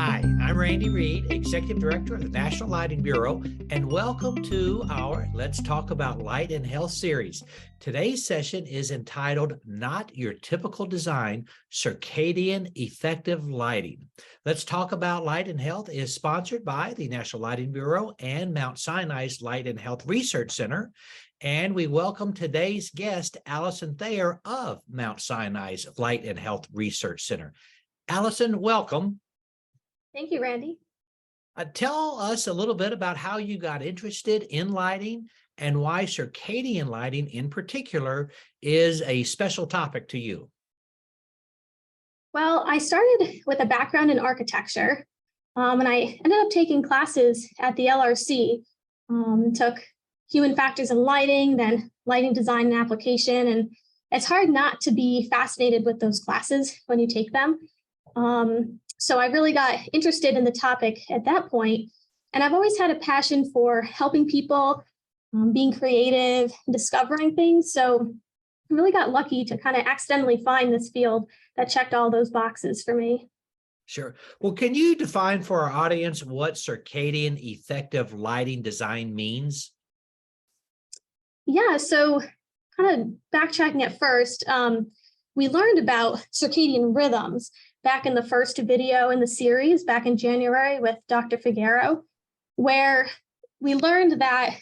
Hi, I'm Randy Reed, Executive Director of the National Lighting Bureau, and welcome to our Let's Talk About Light and Health series. Today's session is entitled Not Your Typical Design, Circadian-Effective Lighting. Let's Talk About Light and Health is sponsored by the National Lighting Bureau and Mount Sinai's Light and Health Research Center. And we welcome today's guest, Allison Thayer of Mount Sinai's Light and Health Research Center. Allison, welcome. Thank you, Randy. Tell us a little bit about how you got interested in lighting and why circadian lighting in particular is a special topic to you. Well, I started with a background in architecture, and I ended up taking classes at the LRC, took human factors in lighting, then lighting design and application, and it's hard not to be fascinated with those classes when you take them. So I really got interested in the topic at that point, and I've always had a passion for helping people, being creative, discovering things. So I really got lucky to kind of accidentally find this field that checked all those boxes for me. Sure. Well, can you define for our audience what circadian effective lighting design means? Yeah, so kind of backtracking at first, we learned about circadian rhythms back in the first video in the series back in January with Dr. Figueroa, where we learned that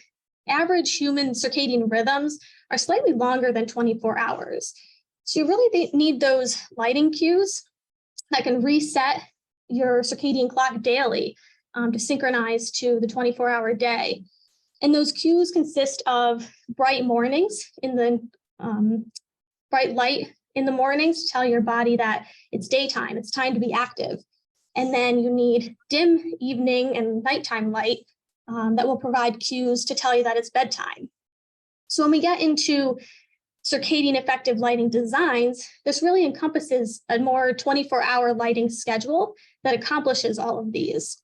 average human circadian rhythms are slightly longer than 24 hours. So you really need those lighting cues that can reset your circadian clock daily to synchronize to the 24-hour day. And those cues consist of bright mornings in the bright light in the mornings to tell your body that it's daytime, it's time to be active. And then you need dim evening and nighttime light that will provide cues to tell you that it's bedtime. So when we get into circadian effective lighting designs, this really encompasses a more 24-hour lighting schedule that accomplishes all of these.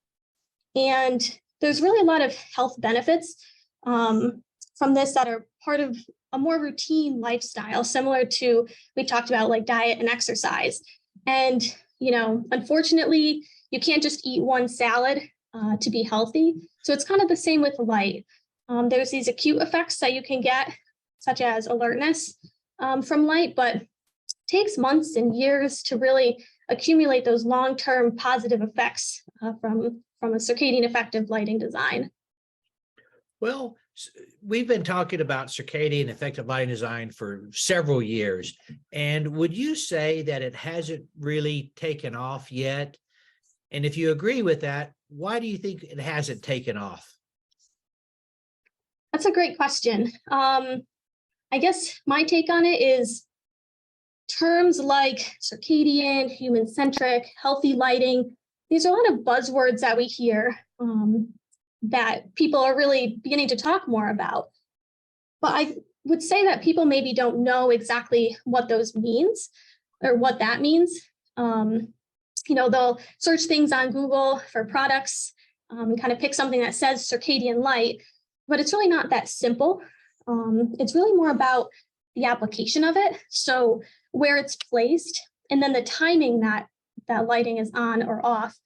And there's really a lot of health benefits from this that are part of a more routine lifestyle, similar to we talked about like diet and exercise. And, unfortunately, you can't just eat one salad to be healthy. So it's kind of the same with light. There's these acute effects that you can get, such as alertness from light, but it takes months and years to really accumulate those long-term positive effects from a circadian effective lighting design. Well, we've been talking about circadian effective lighting design for several years. And would you say that it hasn't really taken off yet? And if you agree with that, why do you think it hasn't taken off? That's a great question. I guess my take on it is terms like circadian, human-centric, healthy lighting. These are a lot of buzzwords that we hear that people are really beginning to talk more about. But I would say that people maybe don't know exactly what those means or what that means. They'll search things on Google for products and kind of pick something that says circadian light, but it's really not that simple. It's really more about the application of it. So where it's placed and then the timing that lighting is on or off.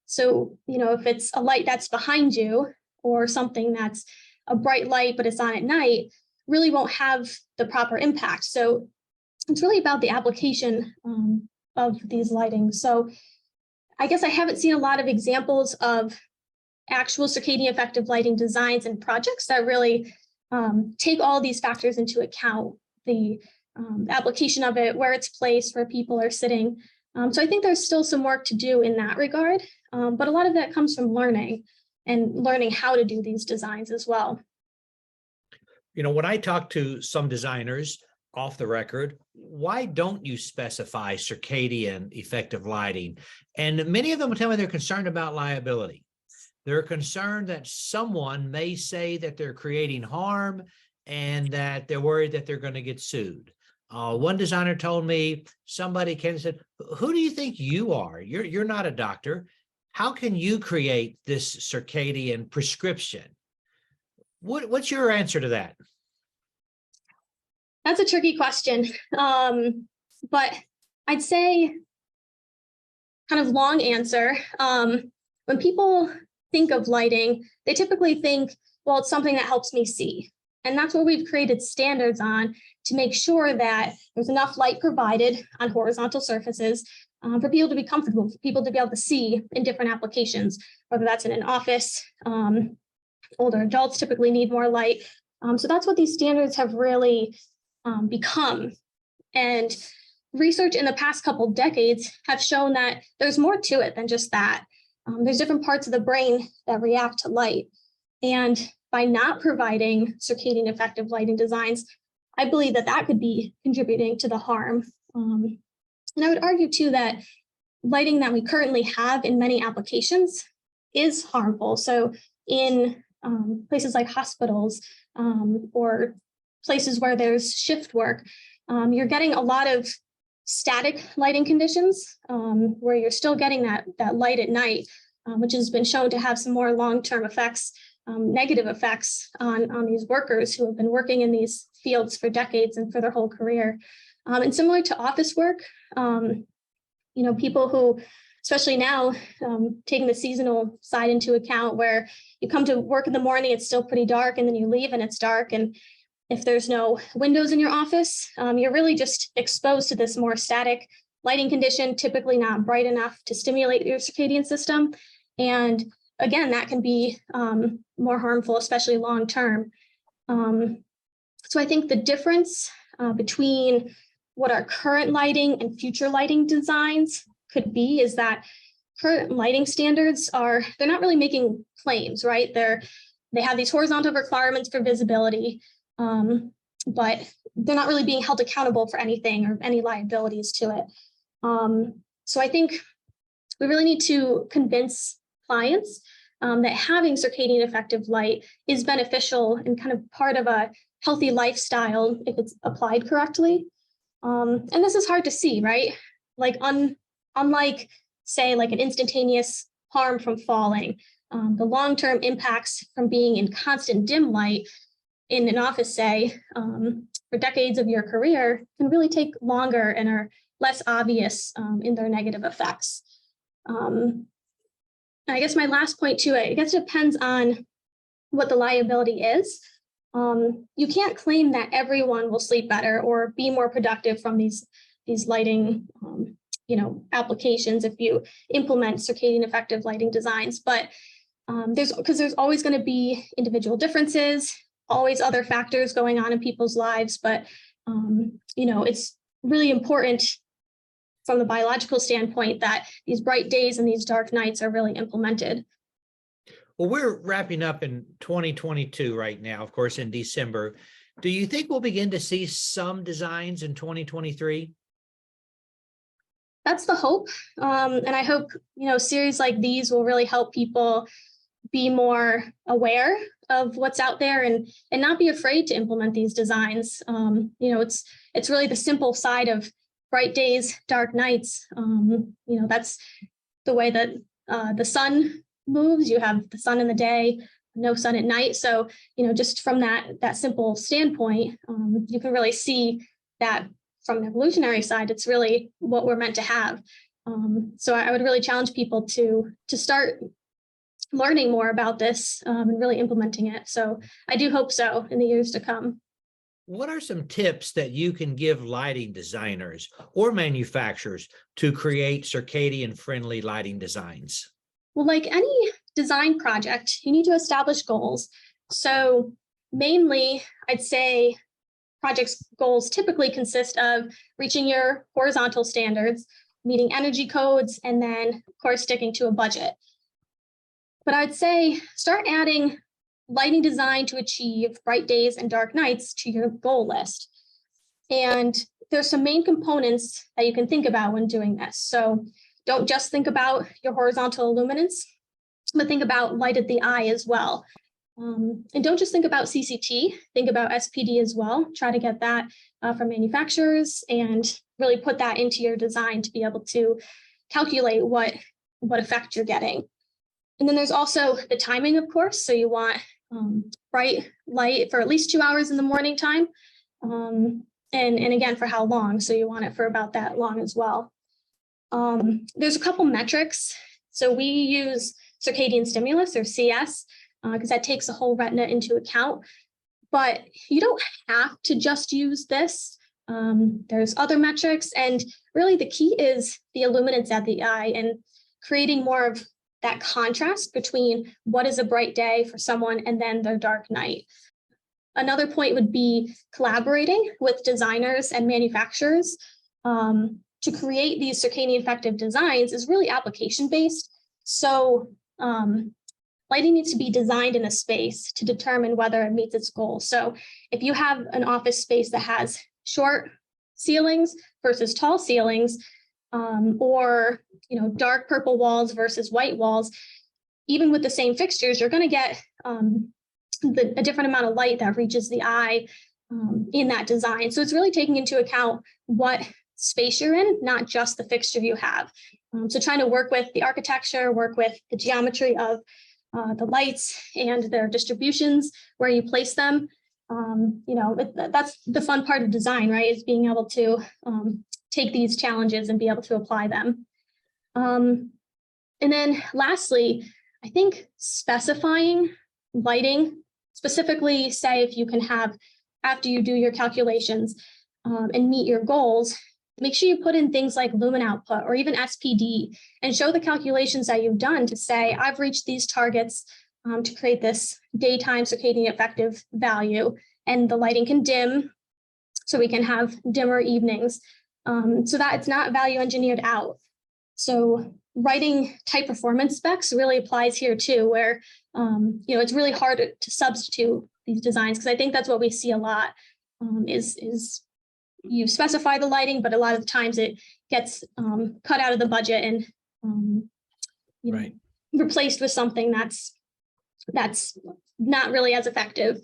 So, if it's a light that's behind you or something that's a bright light, but it's on at night, really won't have the proper impact. So it's really about the application of these lighting. So I guess I haven't seen a lot of examples of actual circadian effective lighting designs and projects that really take all these factors into account, the application of it, where it's placed, where people are sitting. So I think there's still some work to do in that regard, but a lot of that comes from learning and learning how to do these designs as well. When I talk to some designers off the record, why don't you specify circadian effective lighting? And many of them will tell me they're concerned about liability. They're concerned that someone may say that they're creating harm and that they're worried that they're going to get sued. One designer told me, somebody came and said, who do you think you are? You're not a doctor. How can you create this circadian prescription? What's your answer to that? That's a tricky question. But I'd say kind of long answer. When people think of lighting, they typically think, well, it's something that helps me see. And that's what we've created standards on to make sure that there's enough light provided on horizontal surfaces for people to be comfortable, for people to be able to see in different applications, whether that's in an office. Older adults typically need more light. So that's what these standards have really become. And research in the past couple decades have shown that there's more to it than just that. There's different parts of the brain that react to light. And by not providing circadian effective lighting designs, I believe that that could be contributing to the harm. And I would argue too that lighting that we currently have in many applications is harmful. So in places like hospitals or places where there's shift work, you're getting a lot of static lighting conditions where you're still getting that light at night, which has been shown to have some more long-term effects, negative effects on these workers who have been working in these fields for decades and for their whole career. And similar to office work, people who, especially now, taking the seasonal side into account, where you come to work in the morning, it's still pretty dark, and then you leave and it's dark. And if there's no windows in your office, you're really just exposed to this more static lighting condition, typically not bright enough to stimulate your circadian system. And again, that can be more harmful, especially long term. So I think the difference between what our current lighting and future lighting designs could be is that current lighting standards they're not really making claims, right? They have these horizontal requirements for visibility, but they're not really being held accountable for anything or any liabilities to it. So I think we really need to convince clients that having circadian effective light is beneficial and kind of part of a healthy lifestyle if it's applied correctly. And this is hard to see, right? Like unlike, say, like an instantaneous harm from falling, the long-term impacts from being in constant dim light in an office, say, for decades of your career can really take longer and are less obvious in their negative effects. I guess my last point too, I guess it depends on what the liability is. You can't claim that everyone will sleep better or be more productive from these lighting applications if you implement circadian effective lighting designs. But there's always going to be individual differences, always other factors going on in people's lives. But it's really important from the biological standpoint that these bright days and these dark nights are really implemented. Well, we're wrapping up in 2022 right now, of course, in December. Do you think we'll begin to see some designs in 2023? That's the hope. And I hope, series like these will really help people be more aware of what's out there and not be afraid to implement these designs. It's really the simple side of bright days, dark nights. That's the way that the sun moves. You have the sun in the day, no sun at night. So, just from that simple standpoint, you can really see that from an evolutionary side, it's really what we're meant to have. So I would really challenge people to start learning more about this and really implementing it. So I do hope so in the years to come. What are some tips that you can give lighting designers or manufacturers to create circadian-friendly lighting designs? Well, like any design project, you need to establish goals. So mainly, I'd say projects' goals typically consist of reaching your horizontal standards, meeting energy codes, and then, of course, sticking to a budget. But I'd say start adding lighting design to achieve bright days and dark nights to your goal list. And there's some main components that you can think about when doing this. So don't just think about your horizontal illuminance, but think about light at the eye as well. And don't just think about CCT, think about SPD as well. Try to get that from manufacturers and really put that into your design to be able to calculate what effect you're getting. And then there's also the timing, of course. So you want bright light for at least 2 hours in the morning time. And again, for how long? So you want it for about that long as well. There's a couple metrics. So we use circadian stimulus, or CS, because that takes the whole retina into account. But you don't have to just use this. There's other metrics, and really the key is the illuminance at the eye and creating more of that contrast between what is a bright day for someone and then their dark night. Another point would be collaborating with designers and manufacturers to create these circadian effective designs is really application based. So lighting needs to be designed in a space to determine whether it meets its goal. So if you have an office space that has short ceilings versus tall ceilings, or dark purple walls versus white walls, even with the same fixtures, you're going to get a different amount of light that reaches the eye in that design. So it's really taking into account what space you're in, not just the fixture you have. So trying to work with the architecture, work with the geometry of the lights and their distributions, where you place them. That's the fun part of design, right? Is being able to take these challenges and be able to apply them. And then lastly, I think specifying lighting, specifically say if you can have, after you do your calculations and meet your goals, make sure you put in things like lumen output or even SPD and show the calculations that you've done to say, I've reached these targets to create this daytime circadian effective value, and the lighting can dim so we can have dimmer evenings so that it's not value engineered out. So writing tight performance specs really applies here too, where it's really hard to substitute these designs, because I think that's what we see a lot is you specify the lighting, but a lot of times it gets cut out of the budget and right. replaced with something that's not really as effective.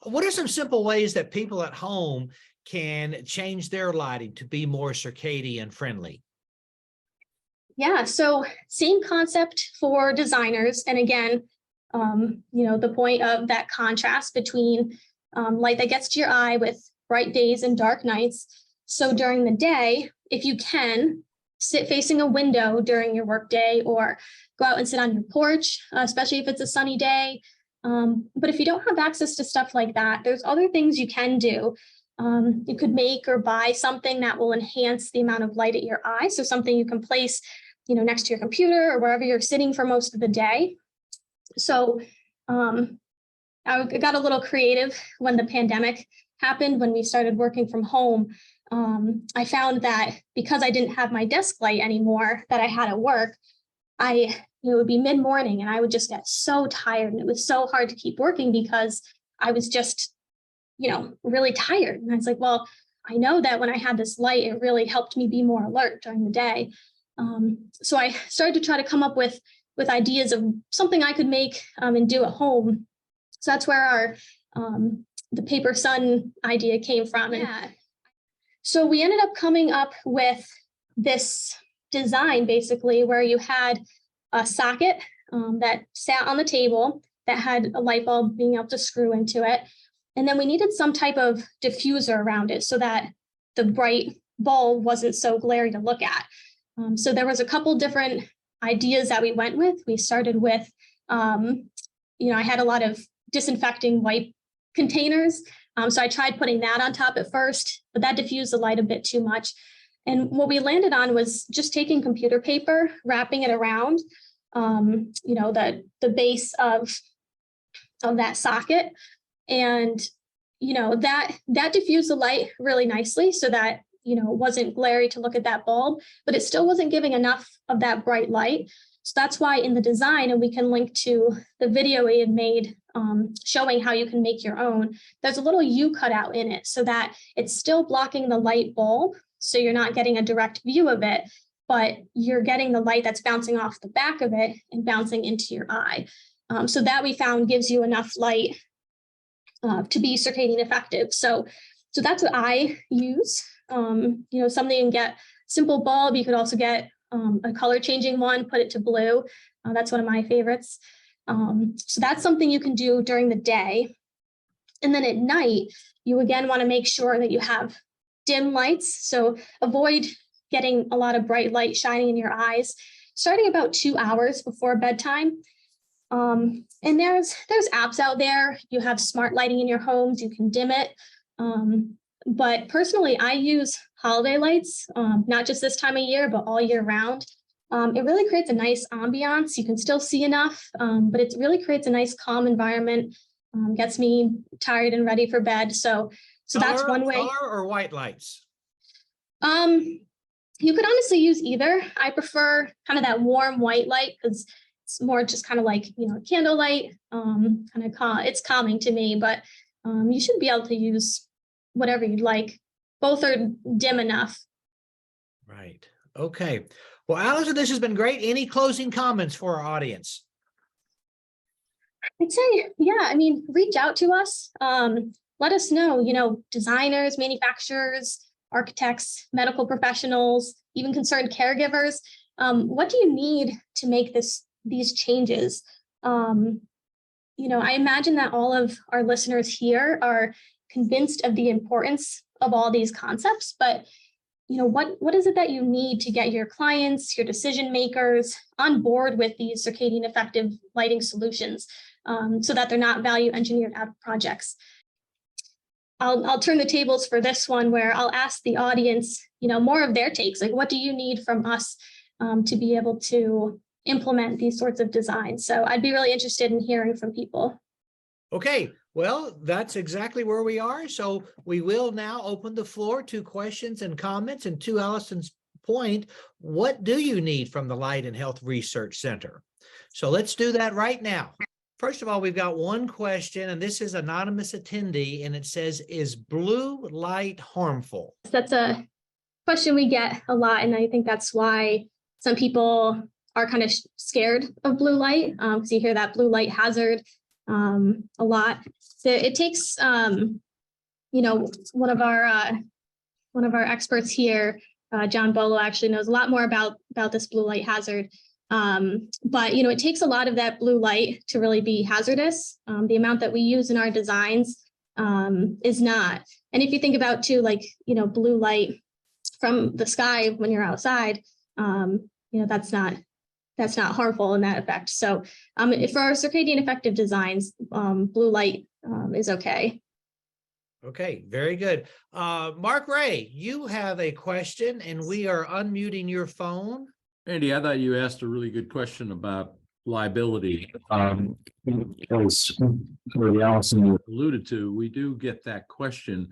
What are some simple ways that people at home can change their lighting to be more circadian friendly? Yeah, so same concept for designers. And again, the point of that contrast between light that gets to your eye with bright days and dark nights. So during the day, if you can, sit facing a window during your workday, or go out and sit on your porch, especially if it's a sunny day. But if you don't have access to stuff like that, there's other things you can do. You could make or buy something that will enhance the amount of light at your eye. So something you can place, next to your computer or wherever you're sitting for most of the day. So I got a little creative when the pandemic happened, when we started working from home. I found that because I didn't have my desk light anymore that I had at work, it would be mid-morning and I would just get so tired, and it was so hard to keep working because I was just, really tired. And I was like, well, I know that when I had this light, it really helped me be more alert during the day. So I started to try to come up with ideas of something I could make and do at home. So that's where the paper sun idea came from. Yeah. So we ended up coming up with this design basically where you had a socket that sat on the table that had a light bulb being able to screw into it. And then we needed some type of diffuser around it so that the bright bulb wasn't so glary to look at. So there was a couple different ideas that we went with. We started with, I had a lot of disinfecting wipe containers. So I tried putting that on top at first, but that diffused the light a bit too much. And what we landed on was just taking computer paper, wrapping it around, the base of that socket. And, that diffused the light really nicely so that, it wasn't glary to look at that bulb, but it still wasn't giving enough of that bright light. So that's why in the design, and we can link to the video we had made showing how you can make your own, there's a little U cut out in it so that it's still blocking the light bulb. So you're not getting a direct view of it, but you're getting the light that's bouncing off the back of it and bouncing into your eye. So that we found gives you enough light to be circadian effective. So that's what I use. Something you can get simple bulb. You could also get a color changing one, put it to blue. That's one of my favorites. So that's something you can do during the day. And then at night, you again want to make sure that you have dim lights. So avoid getting a lot of bright light shining in your eyes, starting about 2 hours before bedtime. And there's apps out there. You have smart lighting in your homes. You can dim it. But personally, I use holiday lights, not just this time of year, but all year round. It really creates a nice ambiance. You can still see enough, but it really creates a nice calm environment. Gets me tired and ready for bed. So that's one way. Color or white lights? You could honestly use either. I prefer kind of that warm white light because it's more just kind of like, candlelight. It's calming to me, but you should be able to use whatever you'd like. Both are dim enough. Right. Okay. Well, Allison, this has been great. Any closing comments for our audience? I'd say, reach out to us. Let us know, designers, manufacturers, architects, medical professionals, even concerned caregivers. What do you need to make these changes? I imagine that all of our listeners here are convinced of the importance of all these concepts, but what is it that you need to get your clients, your decision makers on board with these circadian effective lighting solutions, so that they're not value engineered out of projects? I'll turn the tables for this one, where I'll ask the audience, more of their takes. Like, what do you need from us to be able to implement these sorts of designs? So I'd be really interested in hearing from people. Okay, well, that's exactly where we are. So we will now open the floor to questions and comments. And to Allison's point, what do you need from the Light and Health Research Center? So let's do that right now. First of all, we've got one question, and this is anonymous attendee, and it says, is blue light harmful? That's a question we get a lot, and I think that's why some people are kind of scared of blue light, because you hear that blue light hazard a lot. So it takes, one of our experts here, John Bolo, actually knows a lot more about this blue light hazard. But it takes a lot of that blue light to really be hazardous. The amount that we use in our designs is not. And if you think about too, blue light from the sky when you're outside, that's not harmful in that effect. So for our circadian effective designs, blue light is okay. Okay, very good. Mark Ray, you have a question, and we are unmuting your phone. Andy, I thought you asked a really good question about liability. As Allison alluded to, we do get that question,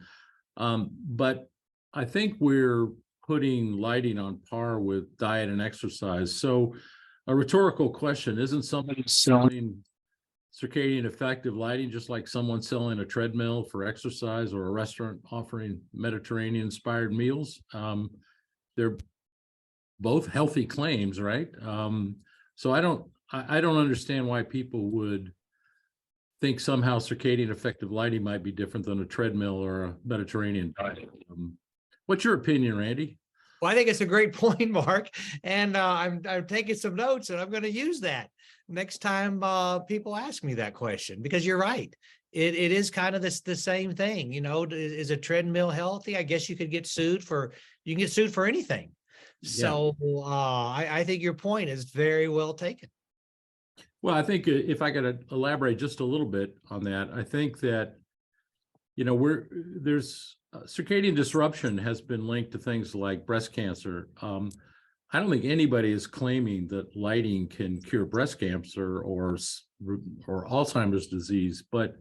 but I think we're putting lighting on par with diet and exercise. So a rhetorical question, isn't somebody selling circadian effective lighting just like someone selling a treadmill for exercise, or a restaurant offering Mediterranean inspired meals? They're both healthy claims, right? So I don't understand why people would think somehow circadian effective lighting might be different than a treadmill or a Mediterranean diet. What's your opinion, Randy? Well, I think it's a great point, Mark, and I'm taking some notes, and I'm going to use that next time people ask me that question, because you're right. It is kind of the same thing. Is a treadmill healthy? I guess you can get sued for anything. So I think your point is very well taken. Well, I think if I could elaborate just a little bit on that, I think that, there's circadian disruption has been linked to things like breast cancer. I don't think anybody is claiming that lighting can cure breast cancer or Alzheimer's disease, but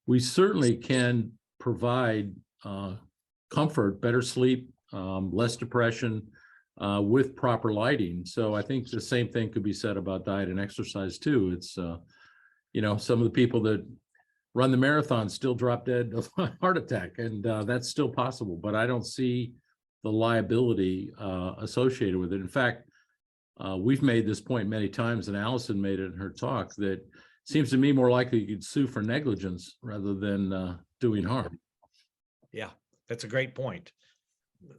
we certainly can provide comfort, better sleep, less depression, with proper lighting. So I think the same thing could be said about diet and exercise too. It's, some of the people that run the marathon still drop dead of a heart attack, and that's still possible, but I don't see the liability associated with it. In fact, we've made this point many times, and Allison made it in her talk, that it seems to me more likely you could sue for negligence rather than doing harm. Yeah, that's a great point.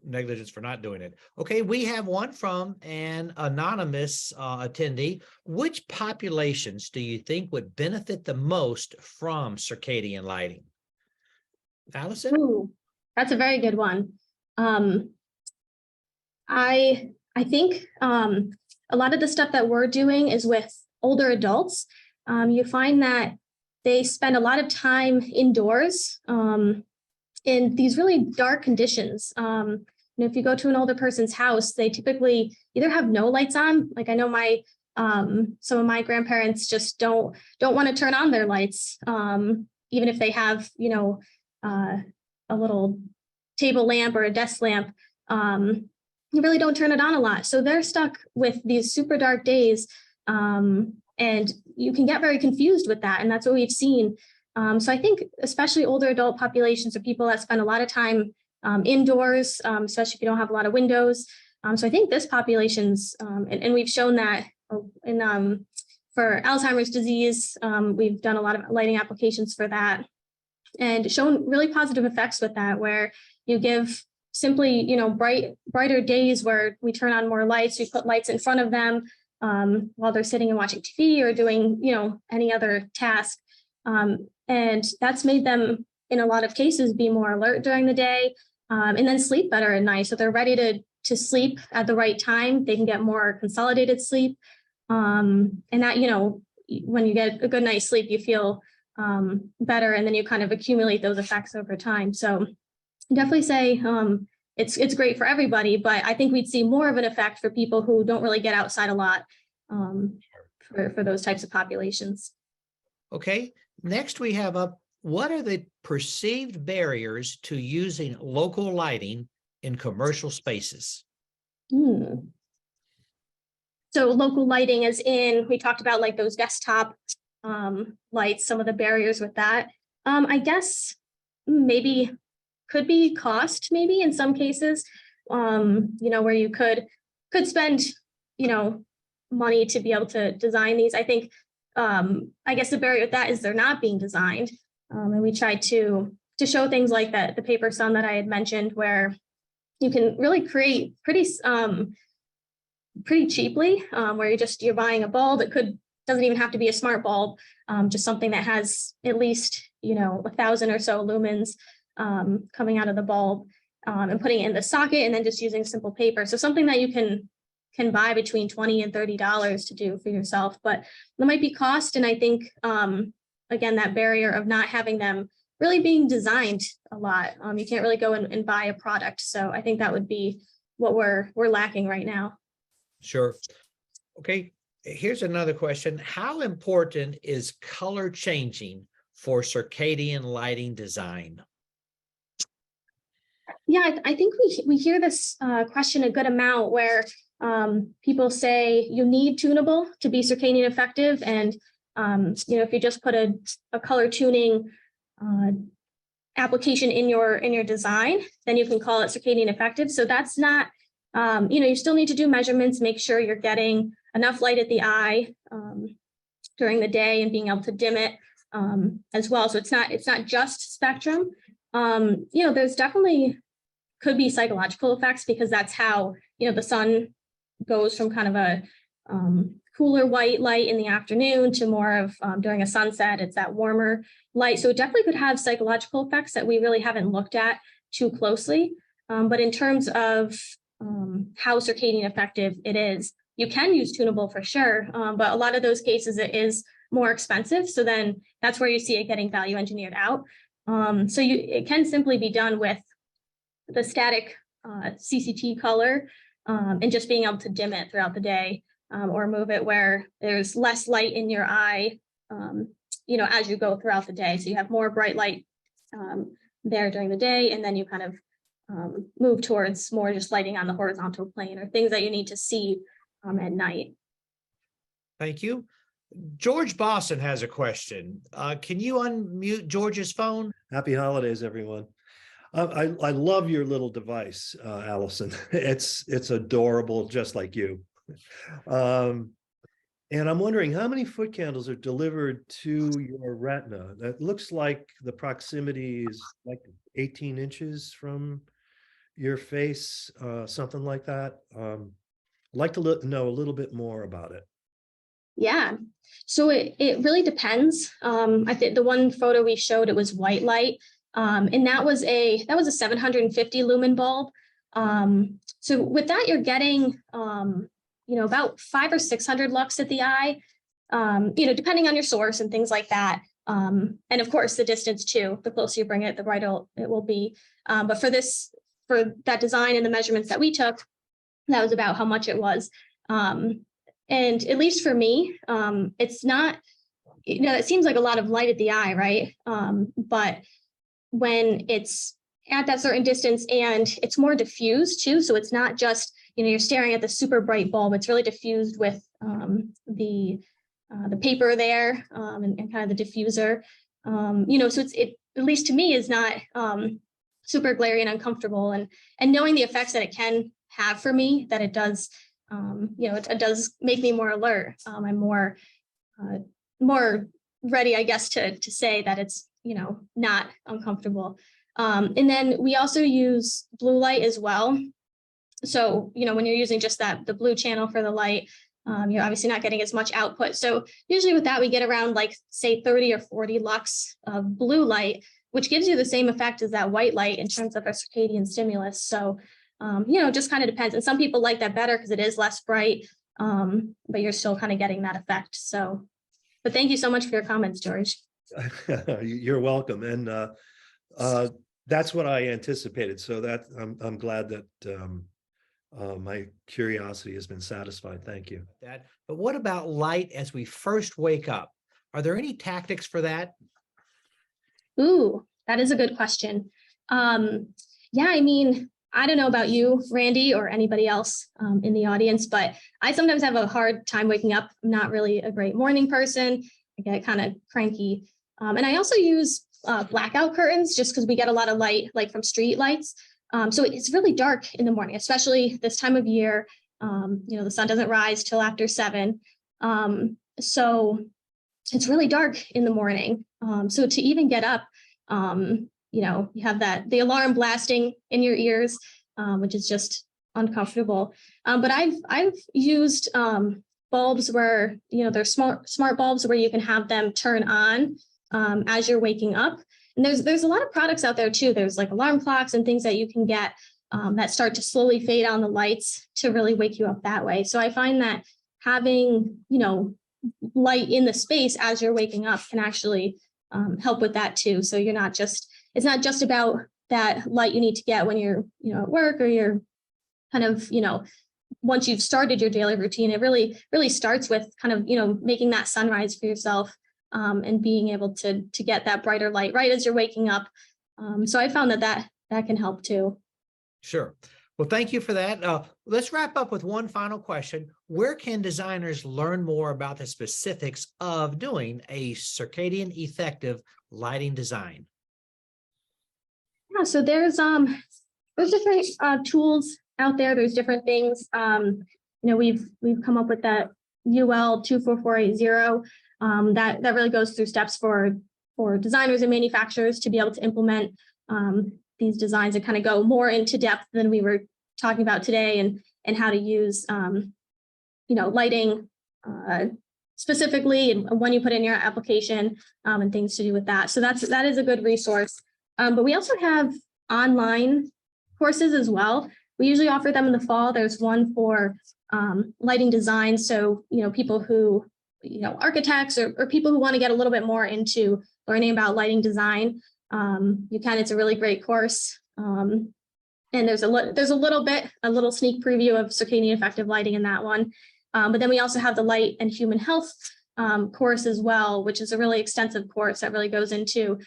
Negligence for not doing it. Okay, we have one from an anonymous attendee. Which populations do you think would benefit the most from circadian lighting? Allison? Ooh, that's a very good one. I think a lot of the stuff that we're doing is with older adults. You find that they spend a lot of time indoors in these really dark conditions. If you go to an older person's house, they typically either have no lights on. Like I know some of my grandparents just don't want to turn on their lights, even if they have a little table lamp or a desk lamp. You really don't turn it on a lot, so they're stuck with these super dark days, and you can get very confused with that, and that's what we've seen. So I think especially older adult populations are people that spend a lot of time indoors, especially if you don't have a lot of windows. So I think this population's, and we've shown that for Alzheimer's disease, we've done a lot of lighting applications for that and shown really positive effects with that, where you give simply, brighter days where we turn on more lights, we put lights in front of them while they're sitting and watching TV or doing, any other task. And that's made them, in a lot of cases, be more alert during the day, and then sleep better at night. So they're ready to sleep at the right time. They can get more consolidated sleep. And that, when you get a good night's sleep, you feel better, and then you kind of accumulate those effects over time. So definitely say it's great for everybody, but I think we'd see more of an effect for people who don't really get outside a lot, for those types of populations. Okay, next we have up, what are the perceived barriers to using local lighting in commercial spaces? So local lighting, as in, we talked about like those desktop lights, some of the barriers with that. I guess maybe could be cost, maybe in some cases, where you could spend, money to be able to design these. I think, I guess the barrier with that is they're not being designed. And we tried to show things like that, the paper sun that I had mentioned, where you can really create pretty cheaply, where you're buying a bulb. Doesn't even have to be a smart bulb, just something that has at least 1,000 or so lumens coming out of the bulb, and putting it in the socket, and then just using simple paper. So something that you can buy between $20 and $30 to do for yourself, but there might be cost. And I think again, that barrier of not having them really being designed a lot. You can't really go and buy a product. So I think that would be what we're lacking right now. Sure. Okay, here's another question. How important is color changing for circadian lighting design? Yeah, I think we hear this question a good amount, where people say you need tunable to be circadian effective. And, if you just put a color tuning application in your design, then you can call it circadian effective. So that's not, you still need to do measurements, make sure you're getting enough light at the eye during the day, and being able to dim it as well. So it's not just spectrum. There's definitely could be psychological effects, because that's how, the sun goes from kind of a cooler white light in the afternoon to more of during a sunset, it's that warmer light. So it definitely could have psychological effects that we really haven't looked at too closely. But in terms of how circadian effective it is, you can use tunable for sure. But a lot of those cases, it is more expensive. So then that's where you see it getting value engineered out. So it can simply be done with the static CCT color, and just being able to dim it throughout the day, or move it where there's less light in your eye, as you go throughout the day. So you have more bright light there during the day, and then you kind of move towards more just lighting on the horizontal plane, or things that you need to see at night. Thank you. George Boston has a question. Can you unmute George's phone? Happy holidays, everyone. I love your little device, Allison. It's adorable, just like you. And I'm wondering how many foot candles are delivered to your retina. That looks like the proximity is like 18 inches from your face, something like that. I'd like to know a little bit more about it. Yeah, so it really depends. I think the one photo we showed, it was white light, and that was a 750 lumen bulb. So with that, you're getting, about 500 or 600 lux at the eye, depending on your source and things like that. And of course, the distance too. The closer you bring it, the brighter it will be. But for that design and the measurements that we took, that was about how much it was. And at least for me, it's not, it seems like a lot of light at the eye, right? But when it's at that certain distance and it's more diffused too, so it's not just, you're staring at the super bright bulb, it's really diffused with the paper there and kind of the diffuser, so it, at least to me, is not super glary and uncomfortable, and knowing the effects that it can have for me, that it does, it does make me more alert. I'm more ready, I guess, to say that it's, not uncomfortable. And then we also use blue light as well. So, when you're using just the blue channel for the light, you're obviously not getting as much output. So usually with that, we get around say 30 or 40 lux of blue light, which gives you the same effect as that white light in terms of a circadian stimulus. So, just kind of depends. And some people like that better because it is less bright, but you're still kind of getting that effect. So, but thank you so much for your comments, George. You're welcome. And that's what I anticipated. So that I'm glad that my curiosity has been satisfied. Thank you. But what about light as we first wake up? Are there any tactics for that? Ooh, that is a good question. Yeah, I mean, I don't know about you, Randy, or anybody else in the audience, but I sometimes have a hard time waking up. I'm not really a great morning person. I get kind of cranky. And I also use blackout curtains just because we get a lot of light, like from street lights. So it's really dark in the morning, especially this time of year. The sun doesn't rise till after 7. So it's really dark in the morning. So to even get up, you have the alarm blasting in your ears, which is just uncomfortable. But I've used bulbs where, they're smart bulbs where you can have them turn on as you're waking up. And there's a lot of products out there too. There's like alarm clocks and things that you can get that start to slowly fade on the lights to really wake you up that way. So I find that having, light in the space as you're waking up can actually help with that too. So it's not just about that light you need to get when you're, at work, or you're kind of, once you've started your daily routine. It really, really starts with kind of, making that sunrise for yourself. And being able to get that brighter light right as you're waking up. So I found that can help too. Sure. Well, thank you for that. Let's wrap up with one final question. Where can designers learn more about the specifics of doing a circadian effective lighting design? Yeah, so there's different tools out there. There's different things. We've come up with that UL 24480. That really goes through steps for designers and manufacturers to be able to implement these designs and kind of go more into depth than we were talking about today, and how to use lighting specifically, and when you put in your application and things to do with that. So that is a good resource. But we also have online courses as well. We usually offer them in the fall. There's one for lighting design. So people who architects or people who want to get a little bit more into learning about lighting design. It's a really great course. And there's a little sneak preview of circadian-effective lighting in that one. But then we also have the light and human health course as well, which is a really extensive course that really goes into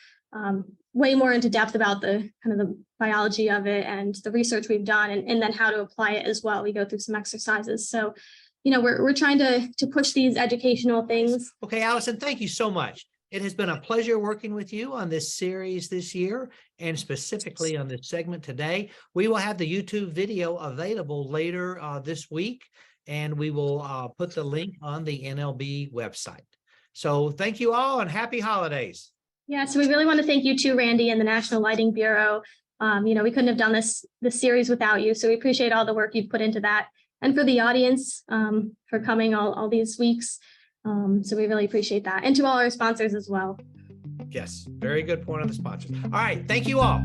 way more into depth about the kind of the biology of it and the research we've done, and then how to apply it as well. We go through some exercises. So we're trying to push these educational things. Okay, Allison, thank you so much. It has been a pleasure working with you on this series this year, and specifically on this segment today. We will have the YouTube video available later this week, and we will put the link on the NLB website. So thank you all, and happy holidays. Yeah, so we really want to thank you too, Randy, and the National Lighting Bureau. We couldn't have done this series without you, so we appreciate all the work you've put into that. And for the audience, for coming all these weeks. So we really appreciate that. And to all our sponsors as well. Yes, very good point on the sponsors. All right, thank you all.